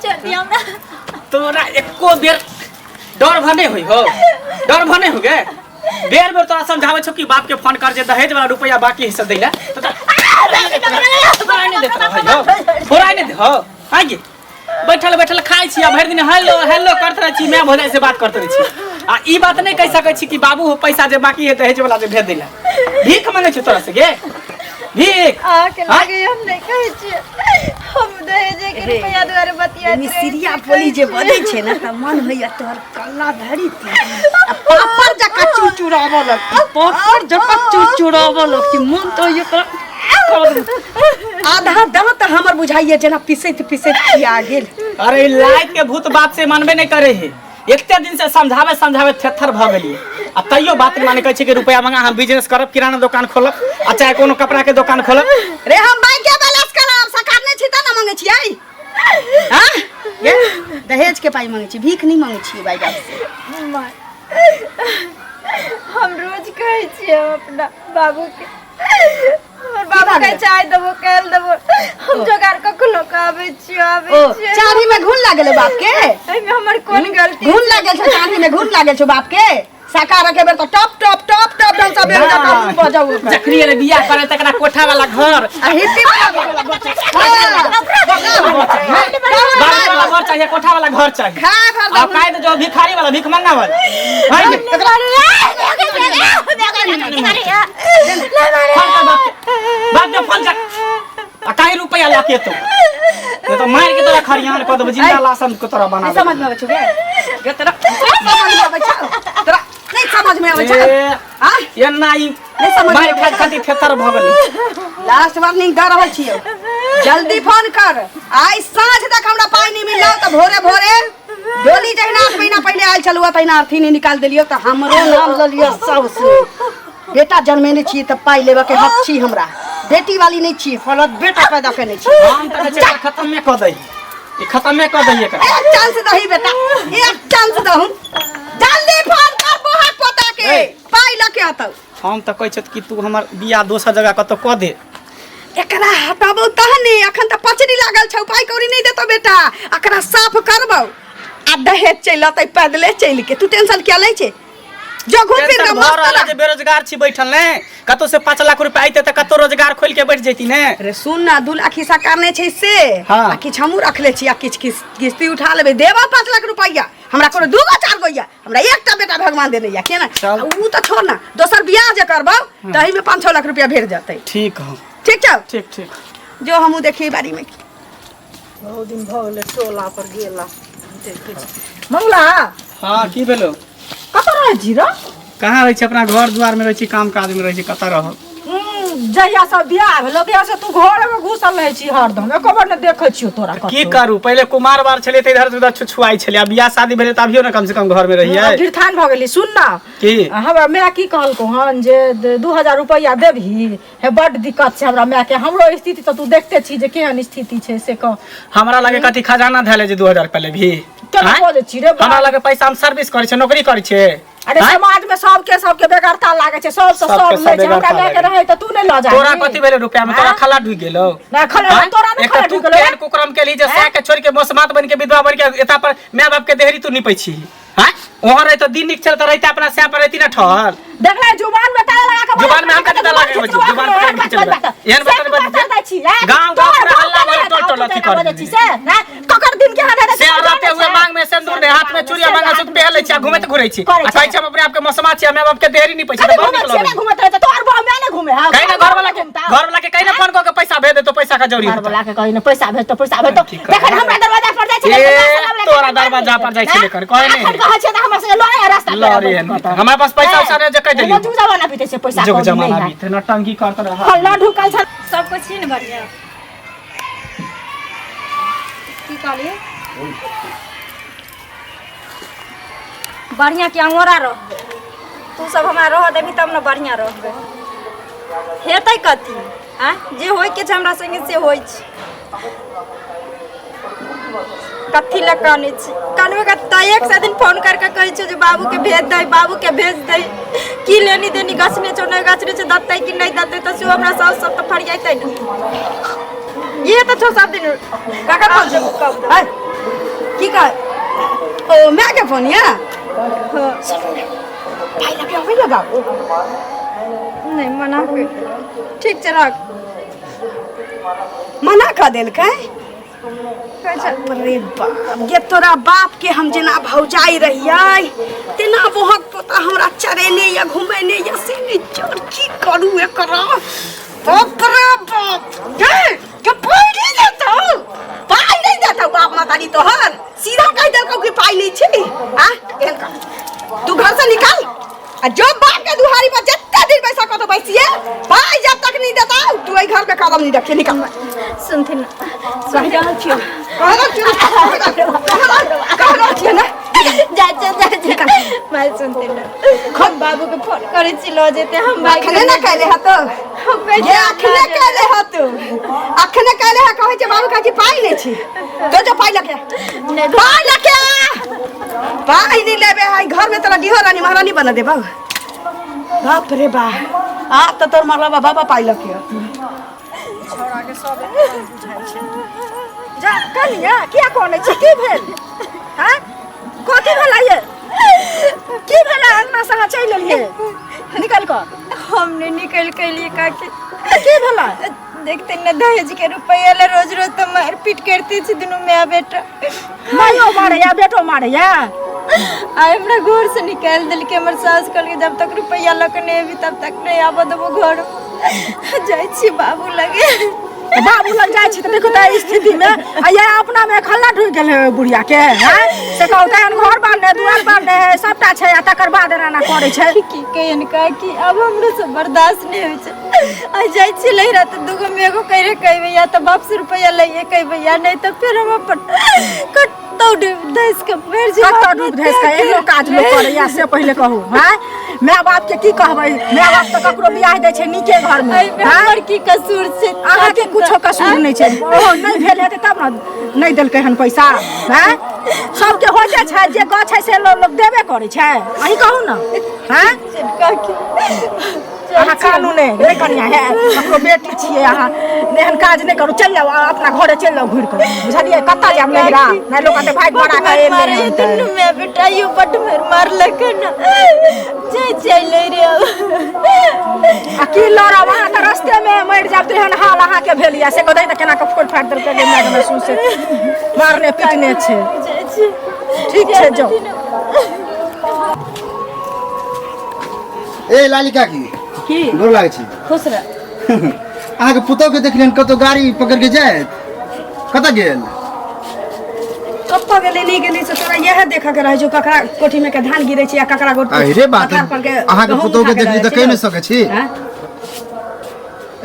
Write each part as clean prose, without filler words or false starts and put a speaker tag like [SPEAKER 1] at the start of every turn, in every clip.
[SPEAKER 1] छोटी हमरा
[SPEAKER 2] तोरा एको बेर डर भने होई हो डर भने हो गे बेर बेर तोरा समझावे छौ कि बाप के फोन कर जे दहेज वाला रुपया बाकी हिस्सा दैला तो थोड़ा नहीं दे हो आगे बैठल बैठल खाई छी भर दिन हेलो हेलो करत रह छी मैं भोजाई से बात करत रह छी आ ई बात नहीं कह सकै छी कि बाबू हो पैसा जे बाकी है दहेज वाला जे भेज दैला भीख मांगे छी तोरा से गे भीख
[SPEAKER 1] आ के लागे हम नहीं कहै छी हम दहेज के रुपया द्वारे बतिया
[SPEAKER 3] मिस्त्रिया बोली जे बनै छै ना त मन होइया तोहर कल्ला धरी पापड़ जका चुचुराबो लगती पापड़ जका चुचुराबो लगती मन तो ये आधा दम त हमर बुझाइए जना पिसैत पिसैत किया गेल।
[SPEAKER 2] अरे लाइट के भूत बात से मानबे नहीं करे है एकते दिन से समझावे समझावे थेथर भ गेली आ तइयो बात माने कहै छै कि रुपया मंगा हम बिजनेस करब किराना दुकान खोलब आ चाहे कोनो कपड़ा के दुकान खोलब
[SPEAKER 3] रे हम बैंक के बैलेंस करब सरकार ने छी त ना मांगे छियै हां ये दहेज के पाई मांगे छी भीख नहीं मांगे छी भाई बाप से
[SPEAKER 1] हम रोज कहै छी अपना बाबू के और बाबू के चाय देबो कैल देबो हम जोगार कखनो आबै छी
[SPEAKER 3] चाभी में घुन लागले बाप के
[SPEAKER 1] एमे हमर कोन गलती
[SPEAKER 3] घुन लागल छ चाभी में घुन लागल छ बाप के साकार के बेर तो टप टप टप टप टप सब बेर टप बजाऊ
[SPEAKER 2] जखनी रे बियाह करे तकरा कोठा वाला घर
[SPEAKER 3] आ हिती वाला
[SPEAKER 2] घर चाहिए कोठा वाला घर चाहिए
[SPEAKER 3] खा भर
[SPEAKER 2] अब काहे जो भिखारी वाला भीख मंगा वाला बाप जो फोन जा आ काहे रुपया लाके तो मार के तोरा खरियान क देब जिंदा लाशन को तोरा बना
[SPEAKER 3] समझ में आवे छ गे तोरा समझ में आवे छ तोरा नहीं समझ में आवे छ हां
[SPEAKER 2] ये नाई
[SPEAKER 3] नहीं समझ
[SPEAKER 2] मार खा खाती थेतर भ गेल
[SPEAKER 3] लास्ट वार्निंग द रहल छियो जल्दी फोन कर आई साँझ तक हमरा पाई नहीं मिलला त भोरे भोरे डोली जहिना 8 महीना पहले आइल चलुआ तहिना अर्थी नहीं निकाल देलियो त हमरो नाम ल लियो सबसे बेटा जन्मेने छी त पाई लेबे के हक छी हमरा बेटी वाली नहीं छी फलत बेटा पैदा करने छी
[SPEAKER 2] हम त खत्म में क दई ई खत्म में क दई एकर
[SPEAKER 3] एक चांस दही बेटा एक चांस दहु जल्दी फोन कर बोहा पोता के पाई ल के आतौ
[SPEAKER 2] हम त कहै छत कि तू हमर बियाह दोसर जगह कत क दे
[SPEAKER 3] एकरा हटाबो तहने अखन त पचड़ी लागल छौ पाई कौड़ी नहीं देतो बेटा एकरा साफ करबो आ दहेज चलतै पैदले चल के तू टेंशन क्या लै छे जो घूम फिर के मस्त
[SPEAKER 2] जे बेरोजगार छी बैठल ने कतो से 5 लाख रुपया आइते त कतो रोजगार खोल के बैठ जैती ने
[SPEAKER 3] अरे सुन ना 2 लाख हिस्सा करने छे से
[SPEAKER 2] हाँ।
[SPEAKER 3] आ किछ हमू रखले छी आ किछ किस्ती उठा लेबे देबा 5 लाख रुपया हमरा कोनो 2 गो 4 गो या हमरा एकटा बेटा भगवान देने या केना ऊ त छोड़ ना दोसर बियाह जे करबो तही में 5-6 लाख रुपया भेट जतै
[SPEAKER 2] ठीक ह
[SPEAKER 3] ठीक छौ
[SPEAKER 2] ठीक
[SPEAKER 3] जो हमू देखी बारी में
[SPEAKER 1] बहुत दिन भ गेले टोला पर गेला मंगला
[SPEAKER 2] हां की भेलो
[SPEAKER 1] कत रह छी रे
[SPEAKER 2] कहाँ रह छी अपना घर द्वार में रह छी काम काज में रह छी कत रह
[SPEAKER 1] जहिया सब बियाह भेलो तहिया से तू घर में घुसल रह छी हरदम एको बार न देखै छियो तोरा कत
[SPEAKER 2] की करू पहले कुमार बार छले त इधर से उधर छुछुआई छले अब बियाह शादी भेले त अभियो न कम से कम घर में रहिए
[SPEAKER 1] गिरथान भ गेली सुन ना
[SPEAKER 2] की
[SPEAKER 1] हमरा मैं की कहलको हन जे 2000 रुपया देबही हे बड दिक्कत छै हमरा मैं के हमरो स्थिति त तू देखते छी जे केहन स्थिति छै से कह
[SPEAKER 2] हमरा लगे कथि खजाना धैले जे 2000 पहले भी
[SPEAKER 1] केना बोले छी रे
[SPEAKER 2] हमरा लगे पैसा हम सर्विस करे छै नौकरी करे छै
[SPEAKER 1] अरे समाज में सबके बेगरता लागे छै सब से सब ले छै हमरा ले के रहे त तू नहीं ल जा
[SPEAKER 2] तोरा कथि भेले रुपया में तोरा खला ढुक गेलो
[SPEAKER 1] ना खला तोरा नहीं खला ढुक गेलो
[SPEAKER 2] एक कुकरम के लिए जे सै के छोड़ के मौसमात बन के विधवा बन के एता पर माय बाप के देहरी तू नहीं पैछि हां ओहर रहे तो दिन निकल त रहते अपना से पर रहती ना ठहर
[SPEAKER 1] देख ले जुबान में ताला लगा के
[SPEAKER 2] जुबान में हम कथि ताला लगा के जुबान पे नहीं चल एहन बता दे
[SPEAKER 1] छी
[SPEAKER 2] गांव में हल्ला बोल टोटल अथि कर दे
[SPEAKER 1] से ना ककर दिन के हाथ
[SPEAKER 2] से राते हुए मांग में सिंदूर ने हाथ में चूड़िया मांगा सुत पहले छी घूमे त घुरै छी आ कहै छी हम अपने आप के मौसमा छी माय बाप के देहरी नहीं पैछि त बहुत निकल
[SPEAKER 1] घूमत रहे तोर बहू में ना घूमे हां
[SPEAKER 2] कहीं घर वाला के कहीं ना फोन को के पैसा भेज दे तो पैसा का जरूरी
[SPEAKER 1] घर वाला के कहीं ना पैसा भेज तो देख हमरा दरवाजा पर जाय छै
[SPEAKER 2] तोरा दरवाजा पर जाय छै लेकर कहे नहीं
[SPEAKER 1] कहै छै हमरा संगे लड़े रास्ता
[SPEAKER 2] लड़े हमारे पास पैसा उसा नहीं जे कह देली
[SPEAKER 1] जो जमाना बीते से पैसा
[SPEAKER 2] जो जमाना बीते नटंकी करत रहा
[SPEAKER 1] हल्ला ढुकल छ सब कुछ छी न बढ़िया की कहली बढ़िया के अंगोरा रह तू सब हमरा रह देबी तब न बढ़िया रहबे हेतै कथी हां जे होय के छ हमरा संगे से होय छ कथी ला काने छी कानवे का त एक से दिन फोन करके कहै छ जे बाबू के भेज दे की लेनी देनी गछने छ नै गछने छ दत्तै कि नहीं दत्तै त से हमरा सब त फरियाइतै न ये तो 6-7 दिन
[SPEAKER 3] काका कौन से है की का ओ मैं के फोन या भाई लगे हो लगा
[SPEAKER 1] नहीं मना कर ठीक से रख
[SPEAKER 3] मना कर देल के अरे बाप ये तोरा बाप के हम जना भौजाई रहियै तेना बोहक पोता हमरा चरेने या घुमेने या सीनी चोर की करू एकरा बाप रे बाप के पाई नहीं देता बाप मातारी तोहर सीधा कह देलको कि पाई नहीं छी आ तू घर से निकल आ जो बाप के दुहारी पर जितना दिन पैसा को तो बैसिए भाई जब तक नहीं देता तू ए घर पे कदम नहीं रखे निकल
[SPEAKER 1] सुनती ना
[SPEAKER 3] सही रहल छियो कहलो छियो ना
[SPEAKER 1] जा मैं सुनती ना हम बाबू के फोन करे छी लो जेते हम भाई
[SPEAKER 3] अखने ना कहले ह तो ये अखने कहले ह तू अखने कहले ह कहै छै बाबू काजी पाई नहीं छी तो जो पाई लके पाई लके पाई नहीं लेबे है घर में तोरा डिहो रानी महारानी बना दे बाप रे बा आ तो तोर मरला बाबा पाई लके छोड़ा के सब बुझाई छै जा कनिया किया कोने छै की भेल हां कोथि भेला ये की भेला अन्ना संग चल लिए निकल को
[SPEAKER 1] हमने निकल के लिए काकी
[SPEAKER 3] की भेला
[SPEAKER 1] देखते न दहेज के रुपया ले रोज रोज तो मार पीट करती थी दोनों मैं बेटा
[SPEAKER 3] मायो मारे या बेटो मारे या
[SPEAKER 1] आई हमरा घर से निकाल दिल के हमर सास कल के जब तक रुपया लकने अभी तब तक नहीं आबो देबो घर जाई छी बाबू लगे
[SPEAKER 3] बाबू लग जाय छी त देखो त स्थिति में आया अपना में खल्ला ढुक गेल बुढ़िया के हैं से कहता है घर बांधे दुआर बांधे सबटा छै आ तकर बाद एना करे छै
[SPEAKER 1] की कहन का कि अब हमरा से बर्दाश्त नहीं होय छै आ जाई छी लई रात दुगो में एगो कइरे कहबे या त बाप से रुपया लइए कहबे या नहीं त फिर हम अपन कत्तो देश के मर जे
[SPEAKER 3] कत्तो डूब देश का एगो काज लोग करे या से पहले कहू हैं माय बाप के की कहबै माय बाप त ककरो बियाह दै छै नीके घर में
[SPEAKER 1] हमर की कसूर छै
[SPEAKER 3] अहाँ के कुछो कसूर नहीं छै ओ नहीं भेल हेतै तब न नहीं देलकै हन पैसा हैं सबके हो जाय छै जे गछ छै से लोग देबे करै छै अही कहू न हैं अहाँ कानून नहीं कनिया है ककरो बेटी छियै अहाँ एहन काज नहीं करू चल जाओ अपना घरे चल जाओ घुर के बुझलियै कत्ता जाब नहिरा नहीं लोग कहते भाई बड़ा का एम
[SPEAKER 1] मारे दुनु में बेटा यू बट मार लकन जय जय ले रे
[SPEAKER 3] आ की लड़ा वहां त रास्ते में मर जाब तेहन हाल अहाँ के भेलिया से कहै त केना के फोड़ फाड़ देलकै जे मैग में सुन से मारने पीटने छै ठीक छै जो
[SPEAKER 4] ए लालिका की गोर लागै छी
[SPEAKER 1] खुश रह
[SPEAKER 4] अहाँ के पुतौ के देखलियन कतो गाड़ी पकड़ के जाय कतऽ गेल
[SPEAKER 3] कत्ता गेले नहीं गेले से तोरा यह देखा के रह जो ककरा कोठी में के धान गिरै छी आ ककरा गोट
[SPEAKER 4] अरे बात अहाँ के पुतौ के देखली त कहि नै सकै छी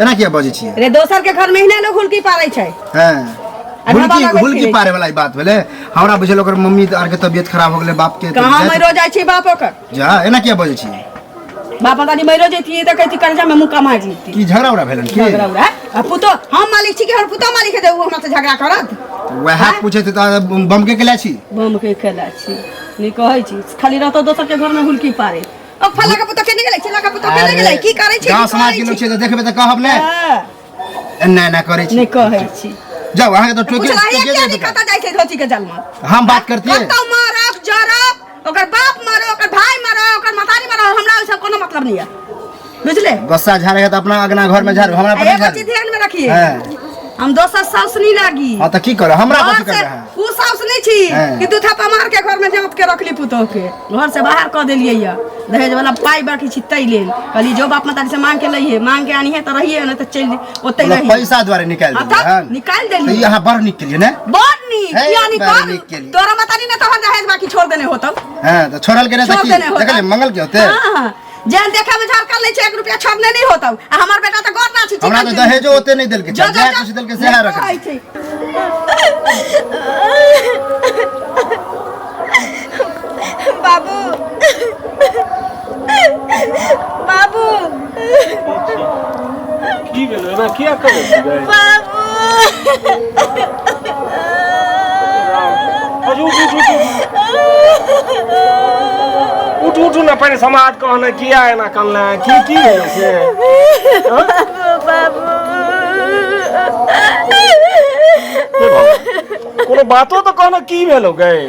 [SPEAKER 4] एना किया बजै छी
[SPEAKER 3] रे दोसर के घर में ही लोग हुलकी पारै छै
[SPEAKER 4] हां हुलकी पारे वाला बात भेले हमरा बुझल ओकर मम्मी आर के तबियत खराब हो गेले बाप के
[SPEAKER 3] कहां मरो जाय छी बाप ओकर
[SPEAKER 4] जा एना किया बजै छी
[SPEAKER 3] बाप दादी मरो जैती त कहती कर्जा में मुक्का मार लेती
[SPEAKER 4] की झगड़ा उड़ा भेलन की
[SPEAKER 3] झगड़ा उड़ा आ पुतो हम मालिक छी के और पुतो मालिक है हमरा से झगड़ा करत
[SPEAKER 4] वह पूछे त बम के केला छी
[SPEAKER 3] बम के केला छी नहीं कहै छी खाली रहतो दोसर के घर में हुलकी पारे अब फला का पुतो के नहीं गेलै चला का पुतो के नहीं गेलै की करै छी
[SPEAKER 4] गांव समाज के लोग छै त देखबे त कहब ने एना ना करै छी
[SPEAKER 3] नहीं कहै छी
[SPEAKER 4] जाओ अहाँ के तो टोके
[SPEAKER 3] क्या दिक्कत जाय छै धोती के जल में
[SPEAKER 4] हम बात करती है
[SPEAKER 3] कतौ मारब जरब ओकर बाप मारो ओकर भाई मारो ओकर मतारी मारो हमरा ओइ सब कोनो मतलब नहीं है बुझले
[SPEAKER 4] गुस्सा झाड़े है त अपना अगना घर में झाड़ हमरा पर
[SPEAKER 3] एक चीज ध्यान में रखिए हम दोसर साउस नहीं लागी
[SPEAKER 4] हां त की करे हमरा कथि कर रहा है
[SPEAKER 3] उ साउस नहीं छी कि दू थापा मार के घर में जमत के रखली पुतो के घर से बाहर क देलिए या दहेज वाला पाई बाकी छी तई लेल कहली जो बाप मातारी से मांग के लइए मांग के आनी है त रहिए न त चल ओतै रही
[SPEAKER 4] पैसा द्वारा निकाल दिए
[SPEAKER 3] निकाल देली
[SPEAKER 4] यहां बड़ निक के लिए ने
[SPEAKER 3] बड़ निक यानी कर तोरा मातारी ने तोहर दहेज बाकी छोड़ देने होतो
[SPEAKER 4] हां त छोड़ल के ने त की देखले मंगल के होते
[SPEAKER 3] हां जान देखा में झाड़ कर ले 1 रुपया छोड़ने नहीं होता आ हमर बेटा त गोर ना छी
[SPEAKER 4] हमरा त दहेजो होते नहीं देल के जा कुछ देल के सेहा रख
[SPEAKER 1] बाबू बाबू
[SPEAKER 5] की भेल ना किया करे छी गए
[SPEAKER 1] बाबू
[SPEAKER 5] उठ ना पहले समाज कहने किया है ना कल की है से
[SPEAKER 1] बाबू
[SPEAKER 5] कोनो बातो तो कहना की भेलो गए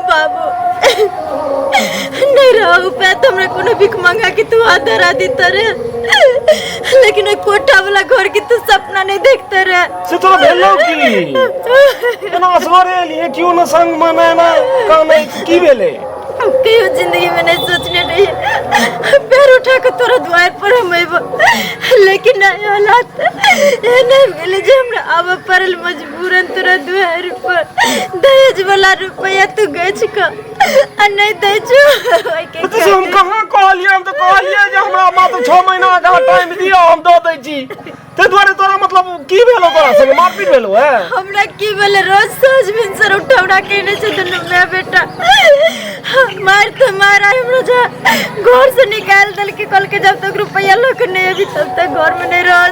[SPEAKER 1] बाबू नहीं रहो पे तुमने कोनो भिख मांगा कि तू आदर आदि तरे लेकिन ओई कोठा वाला घर की तू सपना नहीं देखते रे
[SPEAKER 5] से तो भेलो की ना असरे लिए क्यों न संग मनाना काने की भेले
[SPEAKER 1] कहीं जिंदगी में नहीं सोचने रही पैर उठा कर तोरा द्वार पर हम लेकिन नहीं हालात ये नहीं मिले जो हमरा अब परल मजबूरन तोरा द्वार पर दहेज वाला रुपया तू गच का नहीं दे जो
[SPEAKER 5] तो हम कहां कहलिए हम तो कहलिए जे हमरा मात्र 6 महीना का टाइम दियो हम दो दै छी ते द्वारे तोरा मतलब की भेलो तोरा संग मारपीट भेलो है
[SPEAKER 1] हमरा की भेले रोज साँझ भिनसर उठौड़ा केने छै दुनु मैं बेटा मार तो मारा हमरा जा घर से निकाल दल के कल के जब तक रुपया लोक नहीं अभी तब तक घर में नहीं रह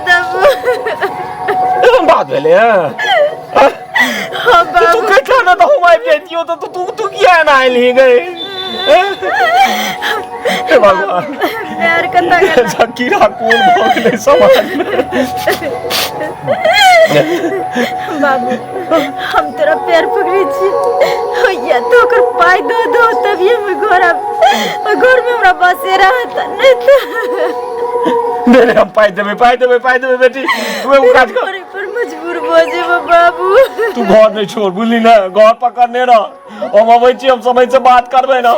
[SPEAKER 1] दबो
[SPEAKER 5] बात भेले है
[SPEAKER 1] हां बाबू
[SPEAKER 5] तू कहता ना तो हम आइ जेतियो तो तू किया ना आइली गए हे भगवान
[SPEAKER 1] प्यार करता गला
[SPEAKER 5] शकीरा कौन भोगले समाज में
[SPEAKER 1] बाबू हम तेरा पैर पकड़ी छी या तो कर पाई दो तभी हम घर में हमरा बसे रहता नहीं तो
[SPEAKER 5] मेरे हम पाई देबे बेटी तू एगो काज कर
[SPEAKER 1] पर मजबूर हो जेबो बाबू
[SPEAKER 5] तू घर नहीं छोड़ बुझली ना घर पकड़ने रह हम अबै छी हम समय से बात करबे ना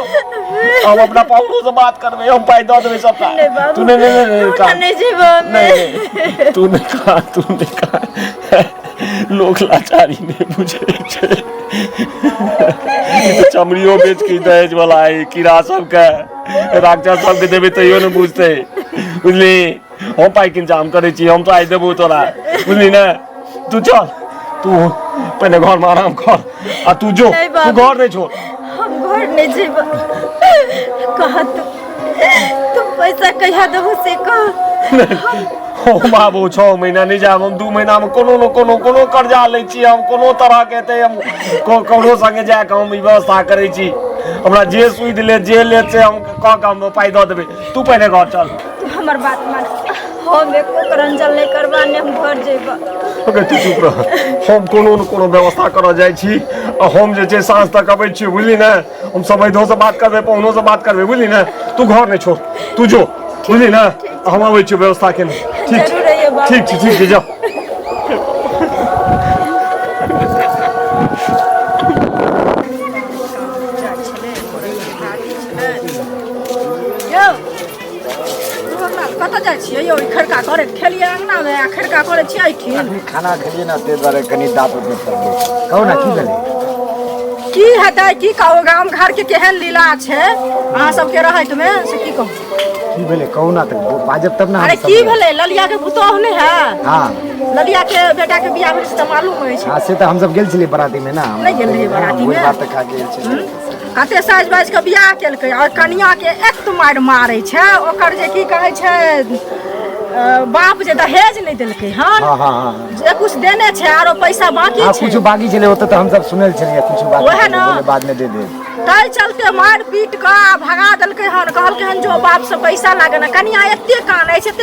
[SPEAKER 5] हम अपना पाहुनो से बात करबे हम पाई दे देबे सबटा तू नहीं
[SPEAKER 1] जेबो
[SPEAKER 5] नहीं तू नहीं कहा लोग लाचारी नहीं बुझे छे चमड़ियो बेच के दहेज वाला है कीड़ा सब के राक्षस सब के देबे तइयो न बुझते बुझली हम पाई के इंतजाम करे छी हम तो आई देबो तोरा बुझली ना तू चल तू पहले घर में आराम कर आ तू जो तू घर नहीं छोड़
[SPEAKER 1] हम घर नहीं जेबो कहा तू पैसा कहिया देबो से कह
[SPEAKER 5] हो बाबू 6 महीना नहीं जाब हम 2 महीना में कोनो कर्जा ले छी हम कोनो तरह के ते हम कोनो संगे जाय के हम व्यवस्था करे छी हमरा जे सुई ले जे ले से हम काम पाई द देबे तू पहले घर चल
[SPEAKER 1] तू हमर बात मान हम एको करंजल नहीं करबाने हम घर जेबो
[SPEAKER 5] ओके तू चुप रह हम कोनो व्यवस्था कर जाय छी हम जे छै सांझ तक अबै छी बुझली ना हम समय दो से बात करबे पहुनो से बात करबे बुझली ना तू घर नहीं छोड़ तू जो बुझली ना हम अबै छी व्यवस्था के ठीक जाओ
[SPEAKER 3] कत जाइ छियै यो खड़का करे खेलिए अंगना में खड़का करे छियै ठीक
[SPEAKER 4] खाना खेलिए ना ते द्वारे कनी दांत उठ पड़ले कहू ना की भेलै
[SPEAKER 3] की हेतै की कहू गाम घर के केहन लीला छै अहाँ सबके रहैत में से की कहू
[SPEAKER 4] की भेलै कहू ना त बाजब तब ना
[SPEAKER 3] अरे की भेलै ललिया के पुतोह नहीं है
[SPEAKER 4] हां
[SPEAKER 3] ललिया के बेटा के बियाह में से मालूम होय छै
[SPEAKER 4] हां से त हम सब गेल छलिए बराती में ना
[SPEAKER 3] नहीं गेल रहिए बराती में
[SPEAKER 4] बात खा गेल छै
[SPEAKER 3] कते साज बाज के बियाह केलकै और कनिया के एक मार मारै छै ओकर जे की कहै छै बाप जे दहेज नहीं देलकै हन
[SPEAKER 4] हां
[SPEAKER 3] जे कुछ देने छै आरो पैसा बाकी छै
[SPEAKER 4] कुछ बाकी छले होत त हम सब सुनल छलिए कुछ बात
[SPEAKER 3] ओहे ना
[SPEAKER 4] बाद में दे दे
[SPEAKER 3] तै चलते मार पीट के भगा देलकै हन कहलकै हन जो बाप से पैसा लागे ना कनिया एते कानै छै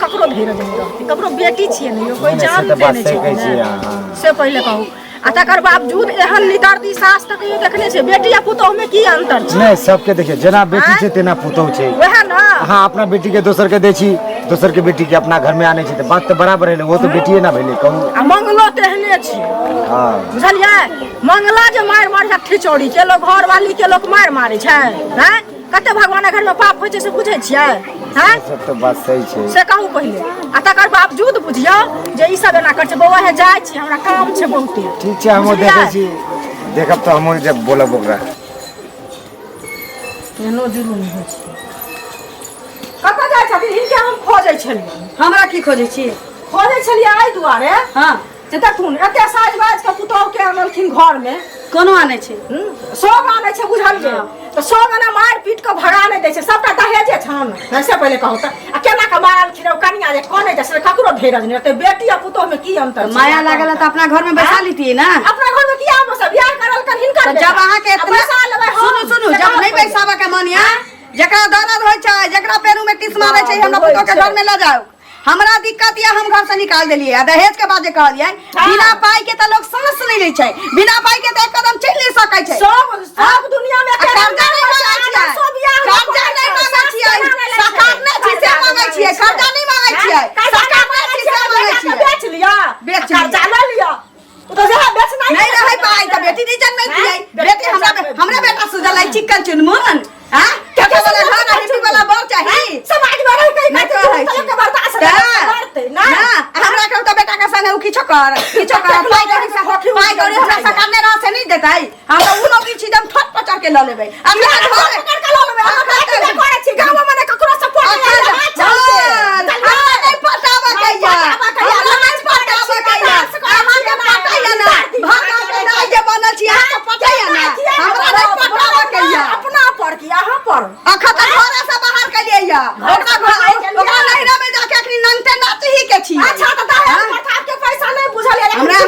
[SPEAKER 3] ककरो धीरज नहीं रहतै ककरो बेटी छियै नहीं कोई जान देने छै से पहले कहू आ तकर बावजूद एहन निदर्दी सास तक देखने छै बेटी आ पुतोह में की अंतर छै
[SPEAKER 4] नहीं सबके देखिए जना बेटी छै तेना पुतोह छै
[SPEAKER 3] वह ना
[SPEAKER 4] हां अपना बेटी के दोसर के दै छी दोसर के बेटी के अपना घर में आने छै त बात त बराबर है वो तो बेटीए ना भेले कहू
[SPEAKER 3] आ मंगलो तेहने छी
[SPEAKER 4] हां
[SPEAKER 3] बुझलियै मंगला जे मार जा खिचौड़ी के लोग घर वाली के लोग मारै छै हैं कते भगवान घर में पाप होय छै से बुझै छियै हैं
[SPEAKER 4] सब तो बात सही छै
[SPEAKER 3] से कहू पहले आ तकर बावजूद बुझियो जे ई सब एना कर छै बौआ हे जाय छी हमरा काम छै बहुते
[SPEAKER 4] ठीक छै हम देखै छी देखब तो हम जब बोलब ओकरा
[SPEAKER 3] एनो जुलूम होइ छै कतऽ जाइ छथिन हिनके हम खोजै छलियै हमरा की खोजै छी खोजै छलियै आइ दुआरे हां जे देखथुन एते साज बाज के पुतोह के आनलखिन घर में कोनो आनै छै सब आनै छै बुझलियै तो सब एना मार पीट के भगा नहीं दै छै सबटा दहेजे छन से पहले कहू त आ केना के मारलखिन कनिया जे कोने जैसे ककरो धीरज नहीं रहतै बेटी आ पुतोह में की अंतर
[SPEAKER 6] माया लागल त अपना घर में बैसा लीतिए ना
[SPEAKER 3] अपना घर में किया सब बियाह करल कर हिनकर
[SPEAKER 6] जब अहाँ के इतना
[SPEAKER 3] पैसा लेबै
[SPEAKER 6] सुनु जब नहीं बैसाबे के मन या जकरा दर्द होय छै जकरा पैरू में टिस मारे छै हमरा पुतो के घर में ले जाओ
[SPEAKER 3] हमरा दिक्कत या हम घर से निकाल देलिए आ दहेज के बाद जे कहलिए बिना पाई के त लोग सांस नहीं ले छै, बिना पाई के त एक कदम चल नहीं सकै छै।
[SPEAKER 6] सब दुनिया में
[SPEAKER 3] कर्जा नहीं मांगै छियै, कर्जा नहीं मांगै छियै, सरकार ने चीज मांगै छियै, कर्जा नहीं मांगै छियै, सरकार ने चीज मांगै छियै।
[SPEAKER 6] बेच लिया,
[SPEAKER 3] बेच
[SPEAKER 6] कर्जा ले लिया, तो जहाँ बेचना
[SPEAKER 3] नहीं रहे पाई त बेटी नहीं जन्मै दियै, बेटी हमरा बेटा सुजल है चिकन चुनमुन, हां क्या वाला घर हेटी वाला बर चाही,
[SPEAKER 6] समाज में रह कहीं
[SPEAKER 3] नहीं कहै छी
[SPEAKER 6] के बर्दाश्त करते ना।
[SPEAKER 3] हमरा के त बेटा के संगे उ किछो कर पाई करी से पाई करी हमरा सरकार ने राह से नहीं देतै, हमरा उ नौकरी छी जब ठट पचर के ल लेबै, हमरा घर
[SPEAKER 6] पकड़ के लो लेबे, हम करे छी गांव में ककरो सपोर्ट
[SPEAKER 3] नहीं पटावा कहिया, हमरा नहीं पटावा कहिया, अहाँ के पटाइया ना, भागा के ना जे बनल छी अहाँ के पटाइया ना, हमरा नहीं पटावा कहिया।
[SPEAKER 6] अपना पर की यहाँ पर
[SPEAKER 3] अखा त घर से बाहर के लिया, ओकरा नहिरा में जाके अखनी नंगते नाचही के छी।
[SPEAKER 6] अच्छा तो दहेज प्रथा के पैसा नहीं बुझल है,
[SPEAKER 3] हमरा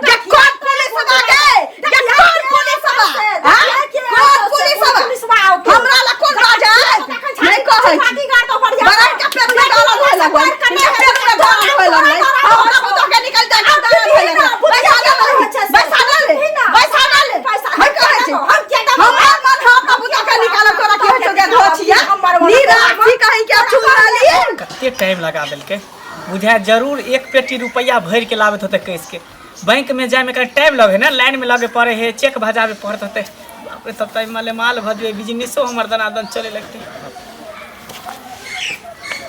[SPEAKER 3] के कोन पुलिस बा के कोन पुलिस बा, हां कोन पुलिस बा हमरा ला कोन बाजे नहीं कहै छी बड़ा के पेट में डाल होय लगै के पेट में डाल होय लगै हमरा बुतो के निकल जाय के डाल होय लगै पैसा ले हम कहै छी हमरा मन हम बुतो के निकाल तोरा के हो गया धोछिया नीरा की कहि के चुरा लिए
[SPEAKER 2] कते टाइम लगा देलकै, बुझा जरूर एक पेटी रुपया भर के लाबत होते कैस के, बैंक में जाए में का टाइम लगे ना, लाइन में लगे पड़े है, चेक भजावे पड़त होते, बाप रे तब तक माले माल भजवे बिजनेसो हमर दनादन चले लगते।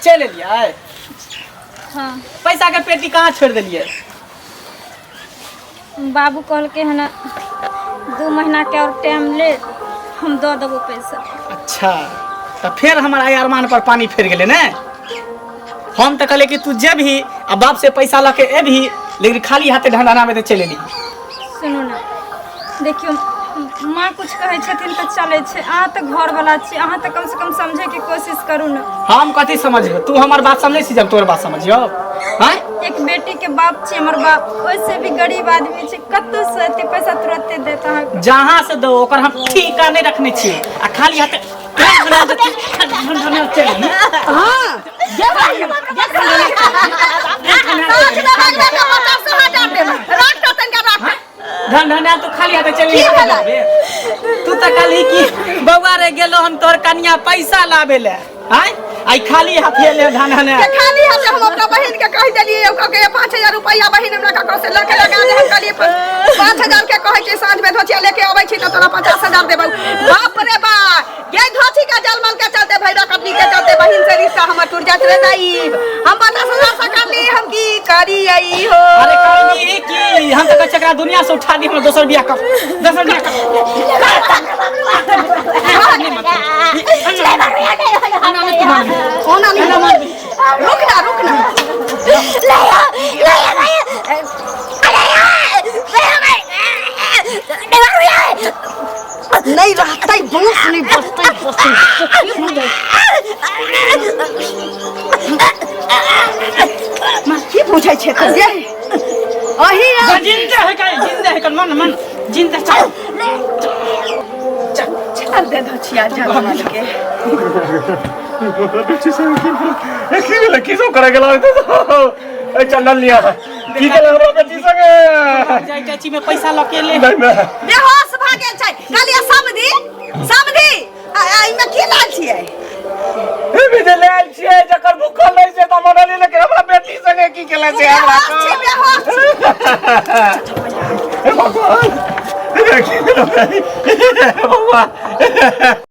[SPEAKER 2] चले लिया
[SPEAKER 1] हाँ
[SPEAKER 2] पैसा के पेटी कहाँ छोड़ दिलिए?
[SPEAKER 1] बाबू कहल के है ना 2 महीना के और टाइम ले, हम दे देबो पैसा।
[SPEAKER 2] अच्छा तो फिर हमारा अरमान पर पानी फिर गए ना, हम तो कहले कि तू जे भी अब बाप से पैसा लके ए भी, लेकिन खाली हाथे ढंढाना में तो चले ली।
[SPEAKER 1] सुनू ना, देखियो माँ कुछ कहे छथिन तो चले छे, अहाँ तो घर वाला छी, अहाँ तो कम से कम समझे की कोशिश करू ना।
[SPEAKER 2] हम कथी समझियो, तू हमार बात समझे सी जब तोर बात समझियो। हाँ
[SPEAKER 1] एक बेटी के बाप छी हमर बाप, वैसे भी गरीब आदमी छी, कत्तो से एते पैसा तुरंते देता है।
[SPEAKER 2] जहाँ से दो ओकर हम ठीका नहीं रखने छी, आ खाली हाथे चले।
[SPEAKER 3] हां जे भाई
[SPEAKER 2] ढंढा तो खाली हाथे चली। तू तो कहली कि बउआ रे गेलो हम तोर कन्या पैसा लावे ले, हैं आई खाली हाथे ले ढंढा ने
[SPEAKER 3] खाली हाथे हम अपना बहन के कह देलिए ओकर के 5000 रुपया बहन हमरा ककरो से लके लगा दे, हम कहलिए 5000 के कहै छै साँझ में धोचिया लेके आबै छी त तोरा 50000 देबौ। बाप रे बा ये धोची का जलमल के चलते भैरा कटनी के चलते बहन से रिश्ता हमर टूट जात रे दाई, हम 50000 से करली हम की करी आई हो।
[SPEAKER 2] अरे कहली कि हम तो कच्चा करा दुनिया से उठा दी, हम दोसर बियाह कर
[SPEAKER 3] कोना नहीं रुक ना नहीं रहता बूस नहीं बसता की पूछे छे त जे अही
[SPEAKER 2] जिंदा है कर मन जिंदा
[SPEAKER 3] चल दे धोचिया जलमल के
[SPEAKER 5] की सब करे गेला ए चंदन लिया की के हमरा बेटी संगे
[SPEAKER 2] जाई चाची में पैसा लके ले
[SPEAKER 5] नहीं मैं
[SPEAKER 3] बेहोश भ गेल छै, कहलिए समधी आई में की लाल छियै
[SPEAKER 5] ए बिदे लाल छियै जकर भूखल नहीं से त मनले लेकिन हमरा बेटी संगे की केला छै हमरा
[SPEAKER 3] बेहोश
[SPEAKER 5] ए भगवान भगवान